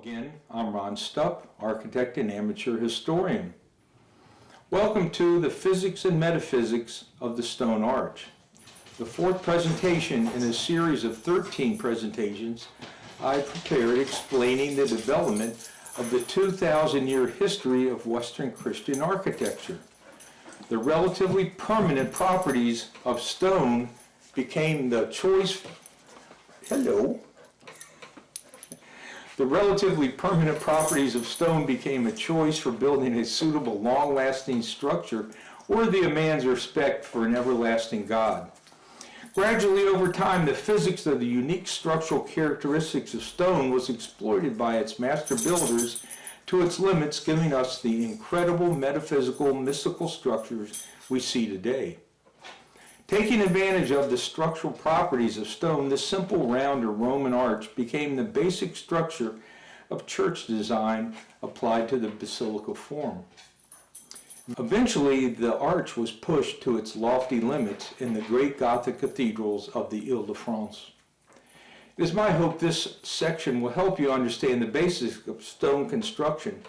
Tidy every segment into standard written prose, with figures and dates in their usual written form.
Again, I'm Ron Stupp, architect and amateur historian. Welcome to the Physics and Metaphysics of the Stone Arch, the fourth presentation in a series of 13 presentations I prepared explaining the development of the 2,000-year history of Western Christian architecture. The relatively permanent properties of stone became the choice. The relatively permanent properties of stone became a choice for building a suitable, long-lasting structure worthy of man's respect for an everlasting God. Gradually, over time, the physics of the unique structural characteristics of stone was exploited by its master builders to its limits, giving us the incredible metaphysical, mystical structures we see today. Taking advantage of the structural properties of stone, the simple round or Roman arch became the basic structure of church design applied to the basilica form. Eventually, the arch was pushed to its lofty limits in the great Gothic cathedrals of the Ile-de-France. It is my hope this section will help you understand the basics of stone construction.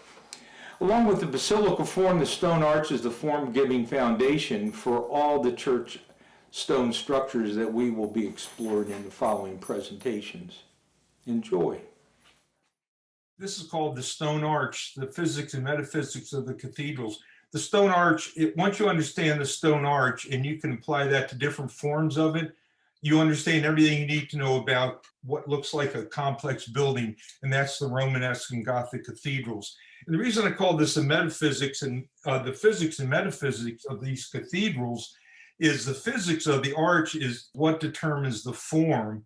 Along with the basilica form, the stone arch is the form-giving foundation for all the church stone structures that we will be exploring in the following presentations. Enjoy. This is called the stone arch, the physics and metaphysics of the cathedrals. The stone arch, once you understand the stone arch and you can apply that to different forms of it, you understand everything you need to know about what looks like a complex building, and that's the Romanesque and Gothic cathedrals. And the reason I call this the metaphysics and the physics and metaphysics of these cathedrals is the physics of the arch is what determines the form,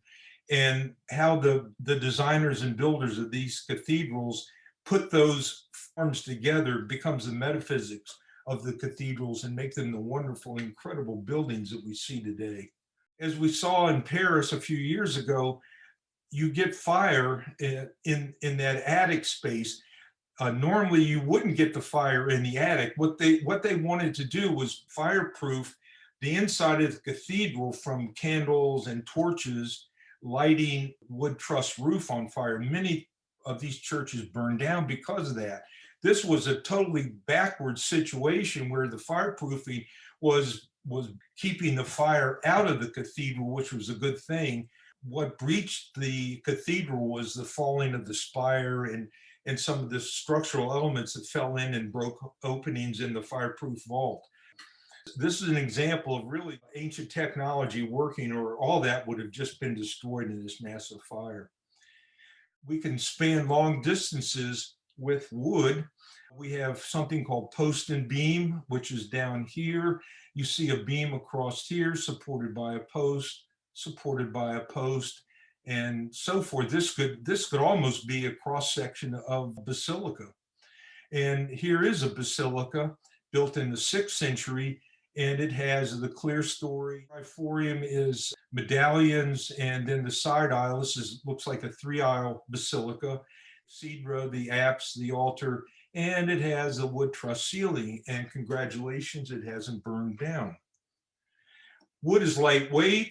and how the designers and builders of these cathedrals put those forms together becomes the metaphysics of the cathedrals and make them the wonderful, incredible buildings that we see today. As we saw in Paris a few years ago, you get fire in that attic space. Normally you wouldn't get the fire in the attic. What they wanted to do was fireproof the inside of the cathedral from candles and torches lighting wood truss roof on fire. Many of these churches burned down because of that. This was a totally backward situation where the fireproofing was keeping the fire out of the cathedral, which was a good thing. What breached the cathedral was the falling of the spire and some of the structural elements that fell in and broke openings in the fireproof vault. This is an example of really ancient technology working, or all that would have just been destroyed in this massive fire. We can span long distances with wood. We have something called Poston Beam, which is down here. You see a beam across here supported by a post, supported by a post, and so forth. This could almost be a cross section of basilica. And here is a basilica built in the 6th century, and it has the clear story. Triforium is medallions, and then the side aisle, looks like a 3-aisle basilica. Cathedra, the apse, the altar, and it has a wood truss ceiling, and congratulations, it hasn't burned down. Wood is lightweight.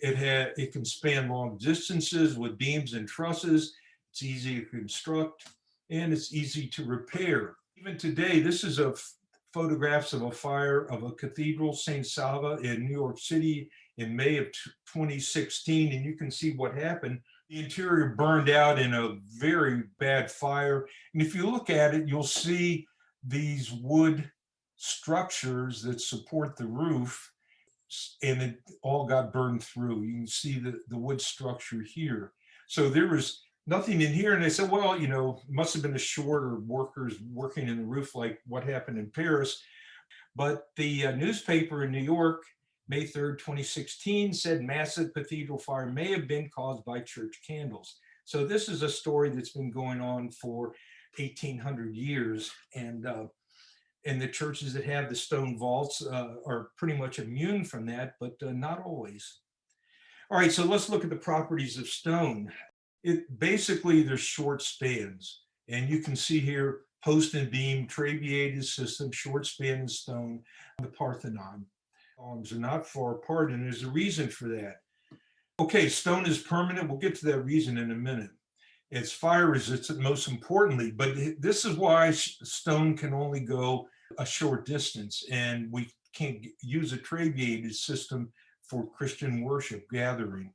It can span long distances with beams and trusses. It's easy to construct, and it's easy to repair. Even today, this is photographs of a fire of a cathedral, St. Salva in New York City in May of 2016, and you can see what happened. The interior burned out in a very bad fire, and if you look at it, you'll see these wood structures that support the roof, and it all got burned through. You can see the wood structure here. So there was nothing in here, and they said, well, you know, must have been a short or workers working in the roof like what happened in Paris. But the newspaper in New York, May 3rd, 2016, said massive cathedral fire may have been caused by church candles. So this is a story that's been going on for 1,800 years, and the churches that have the stone vaults are pretty much immune from that, but not always. All right, so let's look at the properties of stone. Basically, there's short spans, and you can see here Poston Beam, trabeated system, short span in stone, the Parthenon. Columns are not far apart, and there's a reason for that. Okay, stone is permanent. We'll get to that reason in a minute. It's fire resistant, most importantly, but this is why stone can only go a short distance, and we can't use a trabeated system for Christian worship gathering.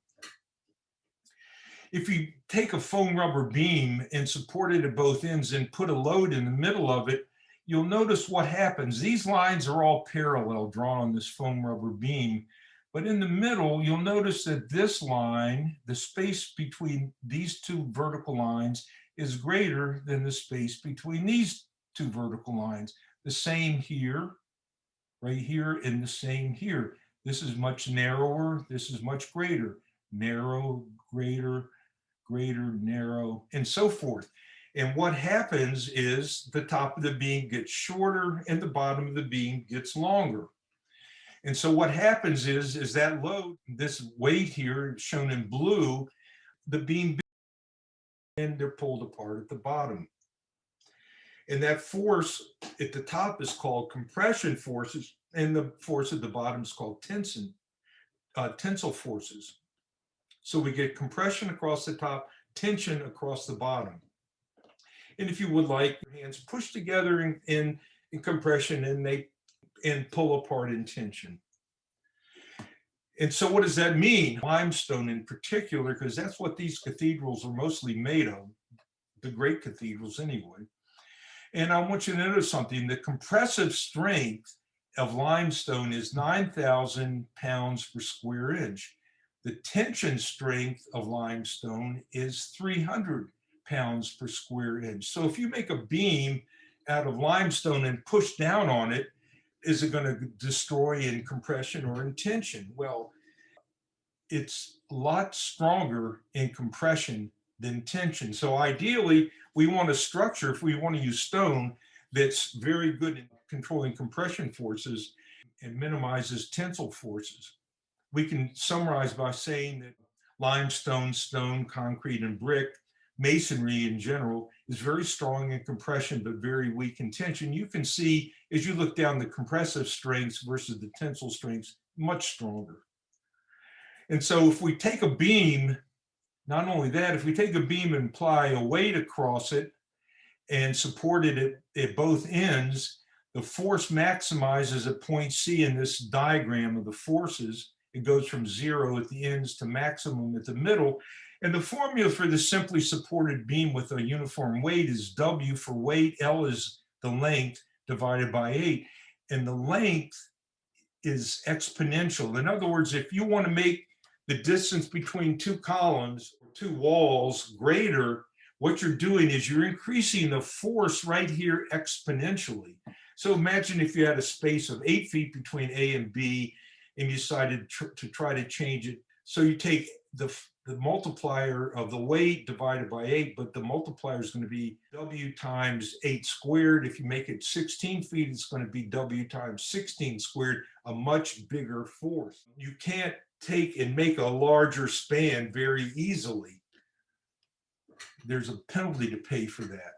If you take a foam rubber beam and support it at both ends and put a load in the middle of it, you'll notice what happens. These lines are all parallel drawn on this foam rubber beam, but in the middle, you'll notice that this line, the space between these two vertical lines, is greater than the space between these two vertical lines. The same here, right here, and the same here. This is much narrower, this is much greater. Narrow, greater, greater, narrow, and so forth. And what happens is the top of the beam gets shorter and the bottom of the beam gets longer. And so what happens is that load, this weight here shown in blue, the beam, and they're pulled apart at the bottom. And that force at the top is called compression forces, and the force at the bottom is called tensile forces. So we get compression across the top, tension across the bottom. And if you would like, your hands push together in compression and pull apart in tension. And so what does that mean? Limestone in particular, because that's what these cathedrals are mostly made of, the great cathedrals anyway. And I want you to notice something. The compressive strength of limestone is 9,000 pounds per square inch. The tension strength of limestone is 300 pounds per square inch. So if you make a beam out of limestone and push down on it, is it going to destroy in compression or in tension? Well, it's a lot stronger in compression than tension. So ideally, we want a structure, if we want to use stone, that's very good in controlling compression forces and minimizes tensile forces. We can summarize by saying that limestone, stone, concrete, and brick, masonry in general, is very strong in compression, but very weak in tension. You can see, as you look down, the compressive strengths versus the tensile strengths, much stronger. And so if we take a beam, not only that, if we take a beam and apply a weight across it and support it at both ends, the force maximizes at point C in this diagram of the forces. It goes from 0 at the ends to maximum at the middle. And the formula for the simply supported beam with a uniform weight is W for weight, L is the length divided by 8. And the length is exponential. In other words, if you want to make the distance between two columns or two walls greater, what you're doing is you're increasing the force right here exponentially. So imagine if you had a space of 8 feet between A and B and you decided to try to change it. So you take the multiplier of the weight divided by 8, but the multiplier is going to be W times 8 squared. If you make it 16 feet, it's going to be W times 16 squared, a much bigger force. You can't take and make a larger span very easily. There's a penalty to pay for that.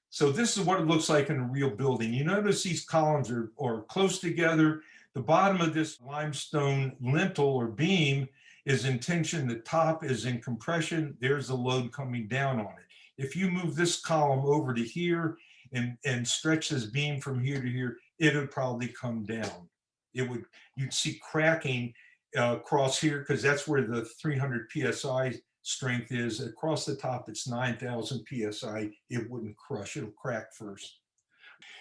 So this is what it looks like in a real building. You notice these columns are close together. The bottom of this limestone lintel or beam is in tension. The top is in compression. There's the load coming down on it. If you move this column over to here and stretch this beam from here to here, it would probably come down. You'd see cracking across here because that's where the 300 psi strength is. Across the top, it's 9,000 psi. It wouldn't crush, it'll crack first.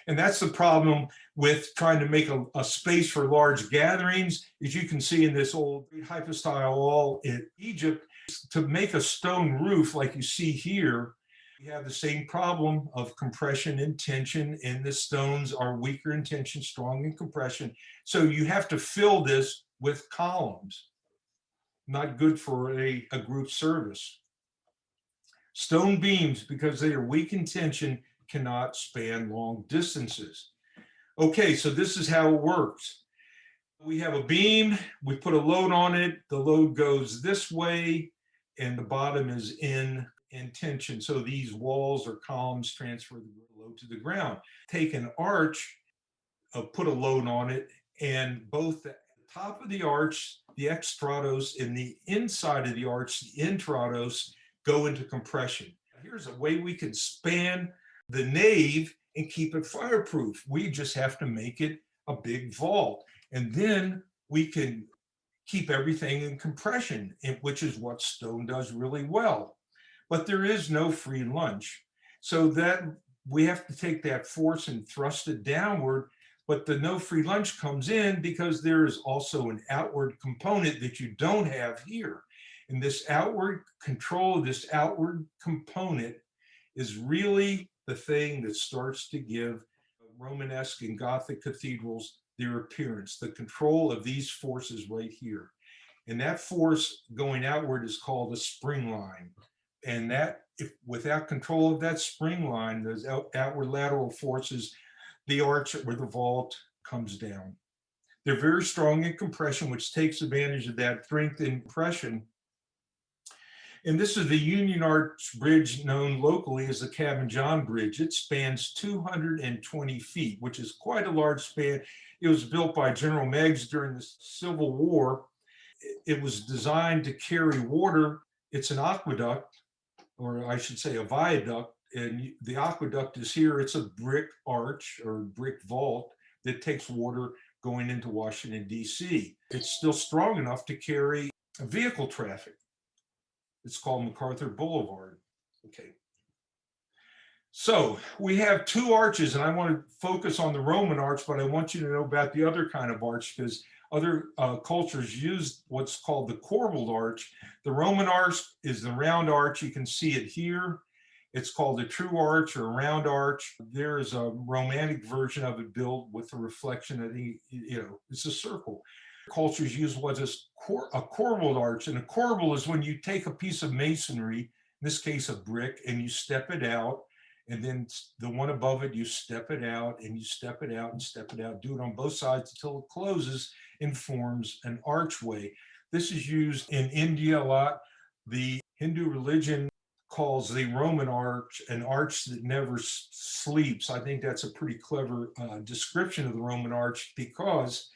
And that's the problem with trying to make a space for large gatherings. As you can see in this old hypostyle wall in Egypt, to make a stone roof like you see here, you have the same problem of compression and tension, and the stones are weaker in tension, strong in compression. So you have to fill this with columns. Not good for a group service. Stone beams, because they are weak in tension, cannot span long distances. Okay, so this is how it works. We have a beam, we put a load on it, the load goes this way, and the bottom is in tension. So these walls or columns transfer the load to the ground. Take an arch, put a load on it, and both the top of the arch, the extratos, and the inside of the arch, the intratos, go into compression. Here's a way we can span the nave and keep it fireproof. We just have to make it a big vault. And then we can keep everything in compression, which is what stone does really well. But there is no free lunge. So that we have to take that force and thrust it downward. But the no free lunge comes in because there is also an outward component that you don't have here. And this outward control, this outward component is really the thing that starts to give Romanesque and Gothic cathedrals their appearance, the control of these forces right here. And that force going outward is called a spring line. And that, if without control of that spring line, those outward lateral forces, the arch or the vault comes down. They're very strong in compression, which takes advantage of that strength in compression. And this is the Union Arch Bridge, known locally as the Cabin John Bridge. It spans 220 feet, which is quite a large span. It was built by General Meigs during the Civil War. It was designed to carry water. It's an aqueduct, or I should say a viaduct, and the aqueduct is here. It's a brick arch or brick vault that takes water going into Washington, D.C. It's still strong enough to carry vehicle traffic. It's called MacArthur Boulevard. Okay. So we have two arches, and I want to focus on the Roman arch, but I want you to know about the other kind of arch, because other cultures use what's called the corbelled arch. The Roman arch is the round arch. You can see it here. It's called a true arch or a round arch. There is a Romantic version of it built with a reflection of the, it's a circle. Cultures use what is a corbelled arch, and a corbel is when you take a piece of masonry, in this case a brick, and you step it out, and then the one above it, you step it out, and you step it out and step it out. Do it on both sides until it closes and forms an archway. This is used in India a lot. The Hindu religion calls the Roman arch an arch that never sleeps. I think that's a pretty clever description of the Roman arch, because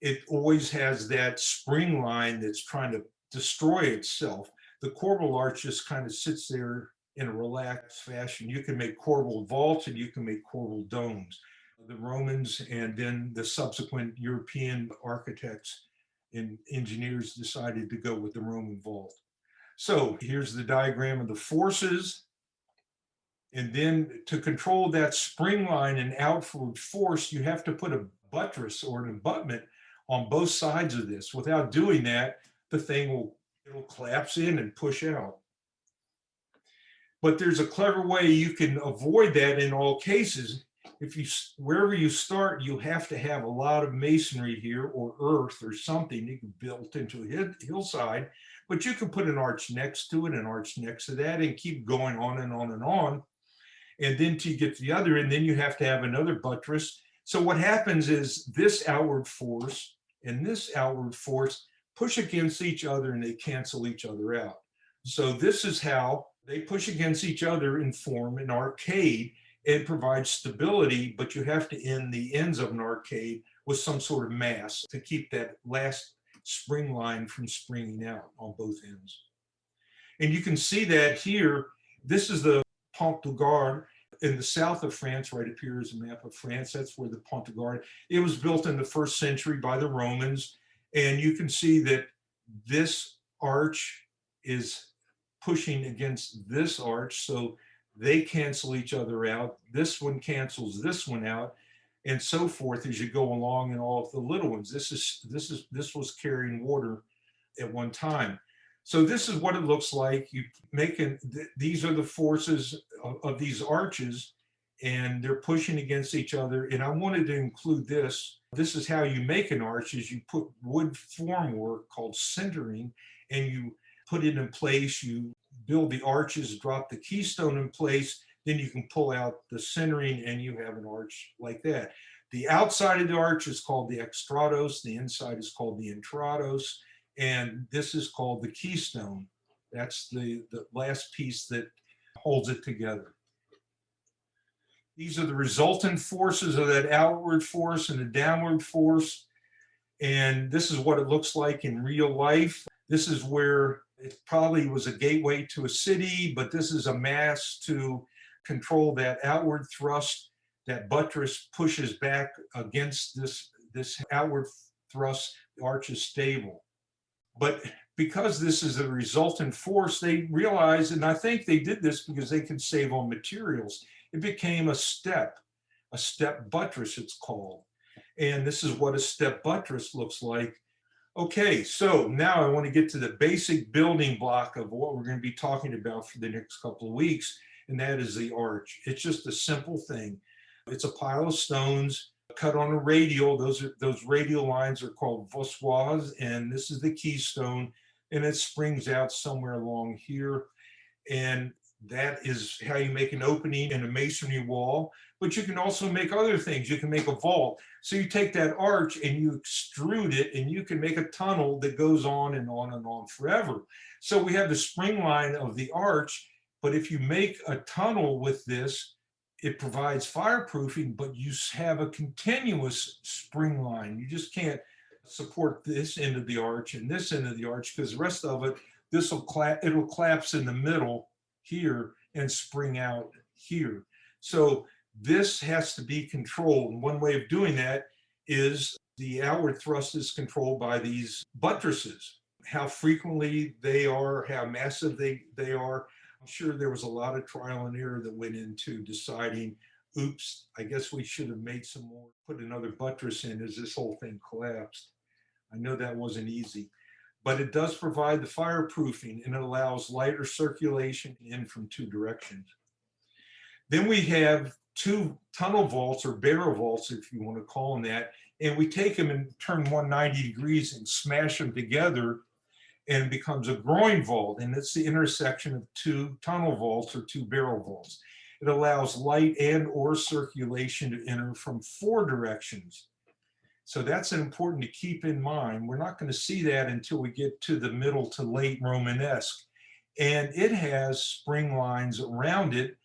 it always has that spring line that's trying to destroy itself. The corbelled arch just kind of sits there in a relaxed fashion. You can make corbelled vaults and you can make corbelled domes. The Romans and then the subsequent European architects and engineers decided to go with the Roman vault. So here's the diagram of the forces. And then to control that spring line and outward force, you have to put a buttress or an abutment on both sides of this. Without doing that, the thing it'll collapse in and push out. But there's a clever way you can avoid that in all cases. Wherever you start, you have to have a lot of masonry here, or earth or something built into a hillside, but you can put an arch next to it, an arch next to that, and keep going on and on and on. And then to get to the other end, then you have to have another buttress. So what happens is this outward force and this outward force push against each other, and they cancel each other out. So this is how they push against each other and form an arcade. It provides stability, but you have to end the ends of an arcade with some sort of mass to keep that last spring line from springing out on both ends. And you can see that here. This is the Pont du Gard in the south of France, right up here is a map of France. That's where the Pont du Gard. It was built in the 1st century by the Romans. And you can see that this arch is pushing against this arch. So they cancel each other out. This one cancels this one out, and so forth as you go along in all of the little ones. This was carrying water at one time. So this is what it looks like. These are the forces of these arches, and they're pushing against each other. And I wanted to include this. This is how you make an arch: is you put wood formwork called sintering, and you put it in place. You build the arches, drop the keystone in place, then you can pull out the centering, and you have an arch like that. The outside of the arch is called the extrados. The inside is called the intrados. And this is called the keystone. That's the last piece that holds it together. These are the resultant forces of that outward force and the downward force. And this is what it looks like in real life. This is where it probably was a gateway to a city, but this is a mass to control that outward thrust. That buttress pushes back against this outward thrust. The arch is stable. But because this is a resultant force, they realized, and I think they did this because they could save on materials. It became a step buttress, it's called. And this is what a step buttress looks like. Okay, so now I want to get to the basic building block of what we're going to be talking about for the next couple of weeks, and that is the arch. It's just a simple thing. It's a pile of stones cut on a radial. Those radial lines are called voussoirs, and this is the keystone, and it springs out somewhere along here. And that is how you make an opening in a masonry wall. But you can also make other things. You can make a vault. So you take that arch and you extrude it, and you can make a tunnel that goes on and on and on forever. So we have the spring line of the arch, but if you make a tunnel with this, it provides fireproofing, but you have a continuous spring line. You just can't support this end of the arch and this end of the arch, because the rest of it, it'll collapse in the middle here and spring out here. So this has to be controlled. And one way of doing that is the outward thrust is controlled by these buttresses. How frequently they are, how massive they are. I'm sure there was a lot of trial and error that went into deciding, oops, I guess we should have made some more, put another buttress in as this whole thing collapsed. I know that wasn't easy, but it does provide the fireproofing, and it allows lighter circulation in from two directions. Then we have two tunnel vaults, or barrel vaults, if you want to call them that, and we take them and turn 190 degrees and smash them together, and it becomes a groin vault, and it's the intersection of two tunnel vaults or two barrel vaults. It allows light and or circulation to enter from four directions. So that's important to keep in mind. We're not going to see that until we get to the middle to late Romanesque. And it has spring lines around it.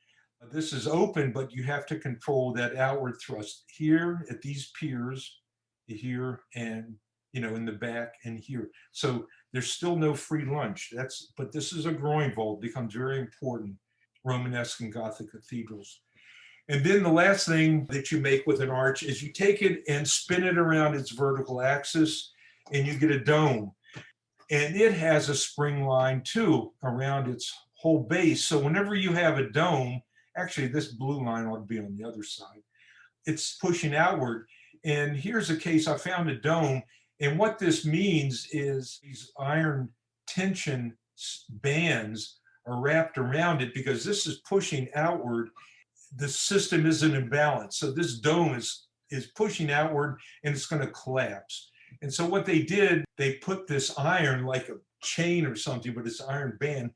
This is open, but you have to control that outward thrust here at these piers, here, and in the back and here. So there's still no free lunch. But this is a groin vault, becomes very important, Romanesque and Gothic cathedrals. And then the last thing that you make with an arch is you take it and spin it around its vertical axis, and you get a dome. And it has a spring line too around its whole base. So whenever you have a dome, actually this blue line ought to be on the other side, it's pushing outward. And here's a case, I found a dome, and what this means is these iron tension bands are wrapped around it because this is pushing outward. The system isn't in balance. So this dome is pushing outward, and it's going to collapse. And so what they did, they put this iron, like a chain or something, but it's iron band,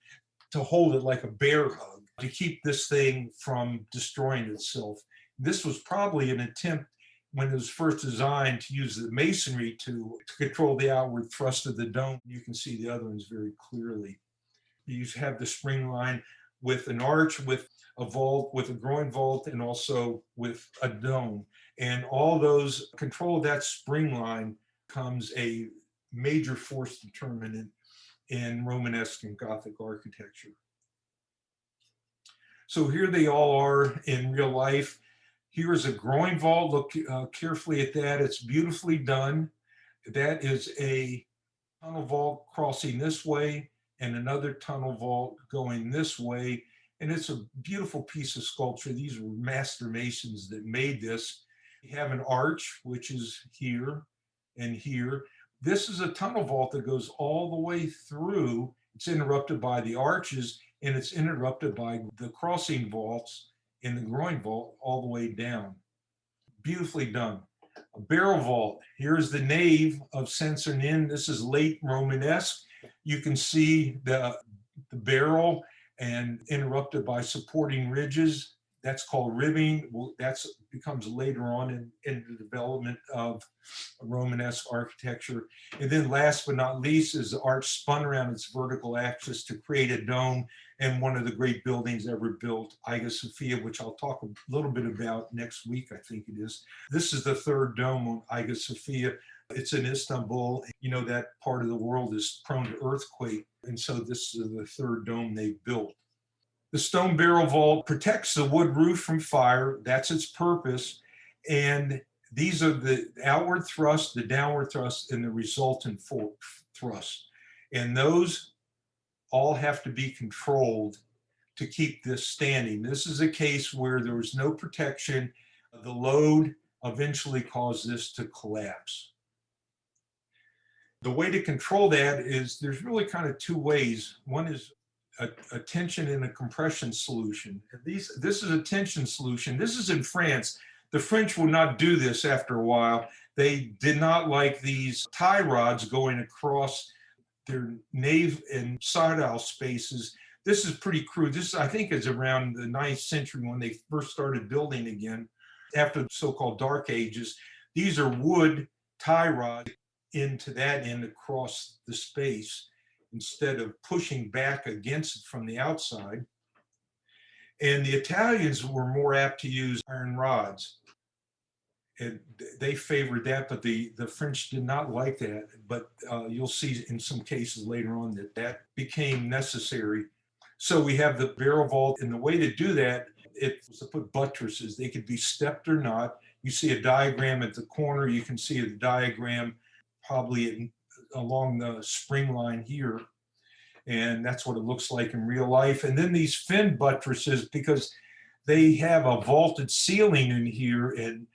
to hold it like a bear hug, to keep this thing from destroying itself. This was probably an attempt, when it was first designed, to use the masonry to control the outward thrust of the dome. You can see the other ones very clearly. You have the spring line with an arch, with a vault, with a groin vault, and also with a dome. And all those, control of that spring line becomes a major force determinant in Romanesque and Gothic architecture. So here they all are in real life. Here's a groin vault. Look carefully at that. It's beautifully done. That is a tunnel vault crossing this way, and another tunnel vault going this way. And it's a beautiful piece of sculpture. These were master masons that made this. You have an arch, which is here and here. This is a tunnel vault that goes all the way through. It's interrupted by the arches, and it's interrupted by the crossing vaults in the groin vault all the way down. Beautifully done. A barrel vault. Here's the nave of Saint-Sernin. This is late Romanesque. You can see the barrel and interrupted by supporting ridges. That's called ribbing. That becomes later on in the development of Romanesque architecture. And then last but not least is the arch spun around its vertical axis to create a dome. and one of the great buildings ever built, Hagia Sophia, which I'll talk a little bit about next week, I think it is. This is the third dome on Hagia Sophia. It's in Istanbul. You know, that part of the world is prone to earthquake, and so this is the third dome they built. The stone barrel vault protects the wood roof from fire. That's its purpose. And these are the outward thrust, the downward thrust, and the resultant thrust. And those all have to be controlled to keep this standing. This is a case where there was no protection. The load eventually caused this to collapse. The way to control that is there's really kind of two ways. One is a tension and a compression solution. This is a tension solution. This is in France. The French would not do this after a while. They did not like these tie rods going across their nave and side aisle spaces. This is pretty crude. This, I think, is around the 9th century when they first started building again, after the so-called Dark Ages. These are wood tie rods into that end across the space instead of pushing back against it from the outside. And the Italians were more apt to use iron rods. And they favored that, but the French did not like that. But you'll see in some cases later on that that became necessary. So we have the barrel vault, and the way to do that, it was to put buttresses. They could be stepped or not. You see a diagram at the corner. You can see the diagram probably along the spring line here. And that's what it looks like in real life. And then these fin buttresses, because they have a vaulted ceiling in here, and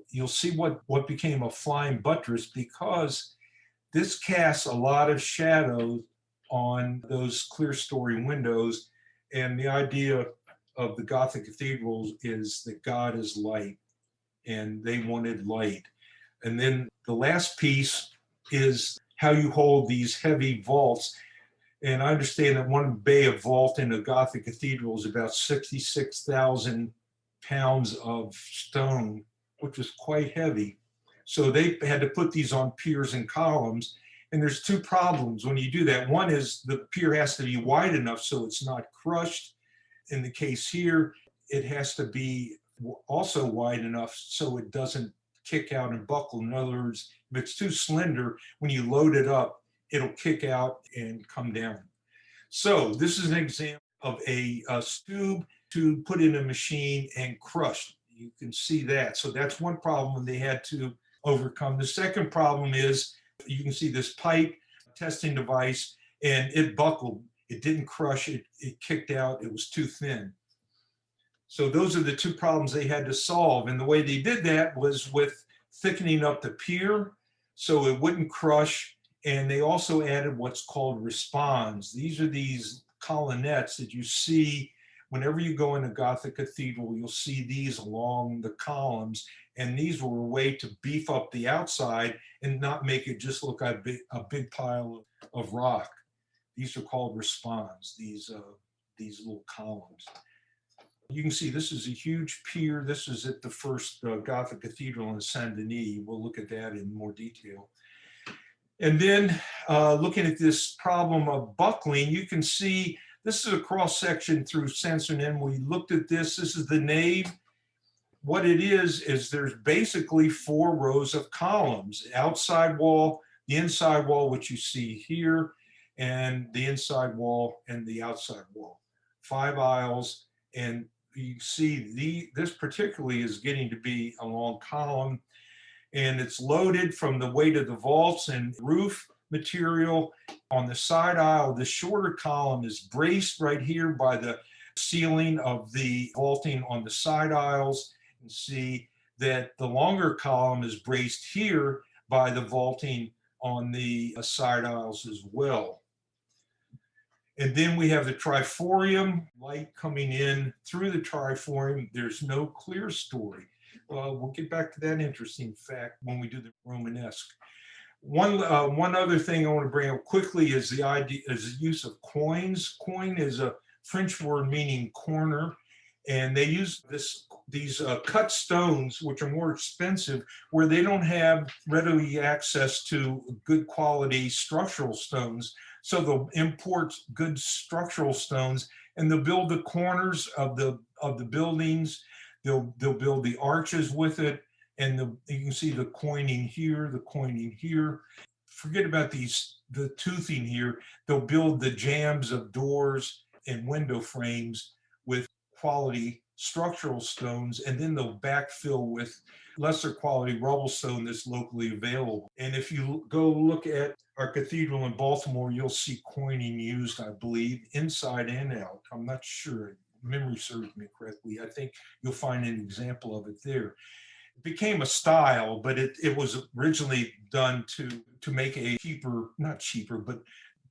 you'll see what became a flying buttress, because this casts a lot of shadow on those clear story windows. And the idea of the Gothic cathedrals is that God is light, and they wanted light. And then the last piece is how you hold these heavy vaults. And I understand that one bay of vault in a Gothic cathedral is about 66,000 pounds of stone, which was quite heavy. So they had to put these on piers and columns. And there's two problems when you do that. One is the pier has to be wide enough so it's not crushed. In the case here, it has to be also wide enough so it doesn't kick out and buckle. In other words, if it's too slender, when you load it up, it'll kick out and come down. So this is an example of a tube to put in a machine and crush. You can see that. So that's one problem they had to overcome. The second problem is you can see this pipe testing device, and it buckled. It didn't crush, it kicked out, it was too thin. So those are the two problems they had to solve. And the way they did that was with thickening up the pier so it wouldn't crush. And they also added what's called responds. These are these colonnettes that you see whenever you go in a Gothic cathedral. You'll see these along the columns, and these were a way to beef up the outside and not make it just look like a big pile of rock. These are called responds, these little columns. You can see this is a huge pier. This is at the first Gothic cathedral in Saint Denis. We'll look at that in more detail. And then looking at this problem of buckling, you can see this is a cross section through Saint-Sernin. We looked at this. This is the nave. What it is there's basically 4 rows of columns: outside wall, the inside wall, which you see here, and the inside wall and the outside wall. 5 aisles, and you see this particularly is getting to be a long column. And it's loaded from the weight of the vaults and roof material. On the side aisle, the shorter column is braced right here by the ceiling of the vaulting on the side aisles. You see that the longer column is braced here by the vaulting on the side aisles as well. And then we have the triforium, light coming in through the triforium. There's no clear story. We'll get back to that interesting fact when we do the Romanesque. One other thing I want to bring up quickly is the use of coins. Coin is a French word meaning corner, and they use these cut stones, which are more expensive, where they don't have readily access to good quality structural stones. So they'll import good structural stones, and they'll build the corners of the buildings. They'll build the arches with it, and you can see the coining here, the coining here. Forget about the toothing here. They'll build the jambs of doors and window frames with quality structural stones, and then they'll backfill with lesser quality rubble stone that's locally available. And if you go look at our cathedral in Baltimore, you'll see coining used, I believe, inside and out. I'm not sure. Memory serves me correctly. I think you'll find an example of it there. It became a style, but it was originally done to make a cheaper, not cheaper, but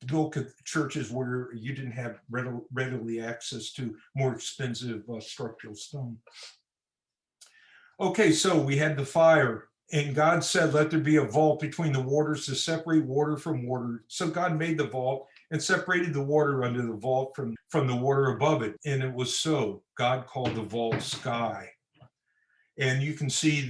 build churches where you didn't have readily access to more expensive structural stone. Okay, so we had the fire, and God said, let there be a vault between the waters to separate water from water. So God made the vault and separated the water under the vault from the water above it. And it was so. God called the vault sky. And you can see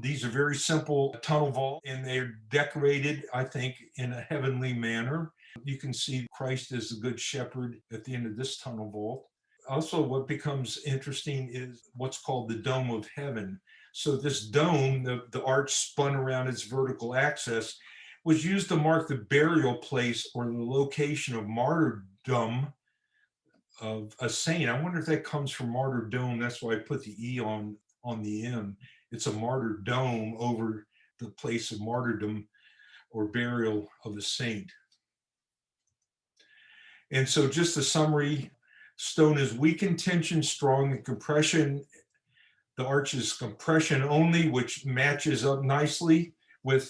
these are very simple tunnel vaults, and they're decorated, I think, in a heavenly manner. You can see Christ as the good shepherd at the end of this tunnel vault. Also, what becomes interesting is what's called the dome of heaven. So this dome, the arch spun around its vertical axis, was used to mark the burial place or the location of martyrdom of a saint. I wonder if that comes from martyrdom. That's why I put the E on the M. It's a martyrdom over the place of martyrdom or burial of a saint. And so just a summary, stone is weak in tension, strong in compression. The arch is compression only, which matches up nicely with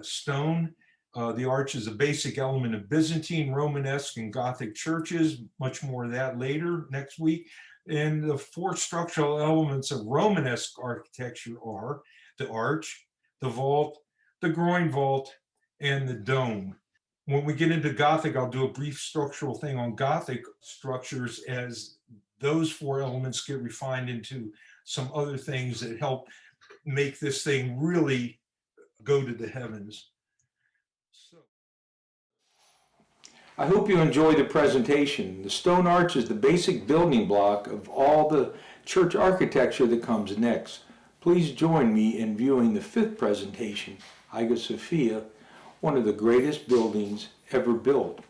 stone. The arch is a basic element of Byzantine, Romanesque, and Gothic churches. Much more of that later next week. And the four structural elements of Romanesque architecture are the arch, the vault, the groin vault, and the dome. When we get into Gothic, I'll do a brief structural thing on Gothic structures as those four elements get refined into some other things that help make this thing really go to the heavens. I hope you enjoyed the presentation. The stone arch is the basic building block of all the church architecture that comes next. Please join me in viewing the fifth presentation, Hagia Sophia, one of the greatest buildings ever built.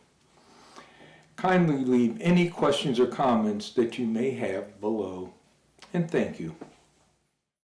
Kindly leave any questions or comments that you may have below, and thank you.